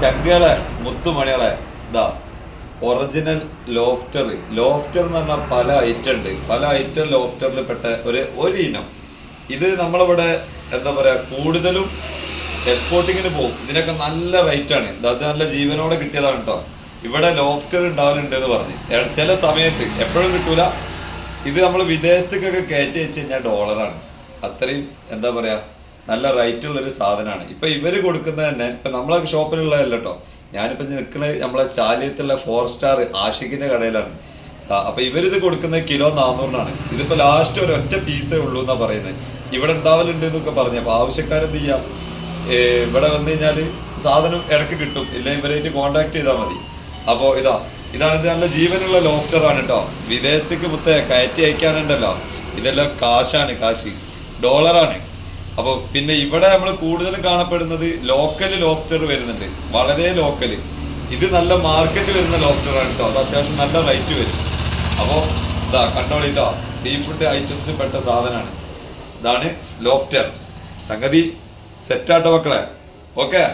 ചങ്കളെ മുത്തുമണികളെ ഇതാ original laughter. Laughter എന്ന് പറഞ്ഞാൽ പല ഐറ്റം ഉണ്ട്. പല ഐറ്റം ലോഫ്റ്ററിൽ പെട്ട ഒരു ഇനം. ഇത് നമ്മളിവിടെ എന്താ പറയാ, കൂടുതലും എക്സ്പോർട്ടിങ്ങിന് പോകും. ഇതിനൊക്കെ നല്ല റേറ്റാണ്. അത് നല്ല ജീവനോടെ കിട്ടിയതാണ് കേട്ടോ. ഇവിടെ ലോഫ്റ്റർ ഉണ്ടാവലുണ്ട് എന്ന് പറഞ്ഞ് ചില സമയത്ത്, എപ്പോഴും കിട്ടൂല. ഇത് നമ്മൾ വിദേശത്തേക്കൊക്കെ കയറ്റി വെച്ച് കഴിഞ്ഞാൽ ഡോളറാണ്. അത്രയും എന്താ പറയാ, നല്ല റേറ്റുള്ളൊരു സാധനമാണ്. ഇപ്പം ഇവർ കൊടുക്കുന്നത് തന്നെ ഇപ്പം നമ്മളെ ഷോപ്പിലുള്ളതല്ല കേട്ടോ. ഞാനിപ്പോൾ നിൽക്കുന്നത് നമ്മളെ ചാലിയത്തുള്ള 4 സ്റ്റാർ ആഷിഖിൻ്റെ കടയിലാണ്. അപ്പം ഇവരിത് കൊടുക്കുന്നത് കിലോ 400-നാണ്. ഇതിപ്പോൾ ലാസ്റ്റ് ഒരു ഒറ്റ പീസേ ഉള്ളൂ എന്നാണ് പറയുന്നത്. ഇവിടെ ഉണ്ടാവലുണ്ട് എന്നൊക്കെ പറഞ്ഞു. അപ്പോൾ ആവശ്യക്കാരെന്ത് ചെയ്യാം, ഇവിടെ വന്നു കഴിഞ്ഞാൽ സാധനം ഇടയ്ക്ക് കിട്ടും. ഇല്ല ഇവരായിട്ട് കോൺടാക്ട് ചെയ്താൽ മതി. അപ്പോൾ ഇതാണ് ഇത് നല്ല ജീവനുള്ള ലോഫ്റ്ററാണ് കേട്ടോ. വിദേശത്തേക്ക് കയറ്റി അയക്കാനുണ്ടല്ലോ, ഇതെല്ലാം കാശാണ്, കാശ് ഡോളറാണ്. അപ്പോൾ പിന്നെ ഇവിടെ നമ്മൾ കൂടുതലും കാണപ്പെടുന്നത് ലോക്കൽ ലോഫ്റ്റർ വരുന്നുണ്ട്, വളരെ ലോക്കല്. ഇത് നല്ല മാർക്കറ്റ് വരുന്ന ലോഫ്റ്ററാണ് കേട്ടോ. അത് അത്യാവശ്യം നല്ല റേറ്റ് വരും. അപ്പോൾ കണ്ടോളിട്ടോ, സീ ഫുഡ് ഐറ്റംസ് പെട്ട സാധനമാണ്. ഇതാണ് ലോഫ്റ്റർ. സംഗതി സെറ്റാട്ടോ മക്കളെ. ഓക്കെ.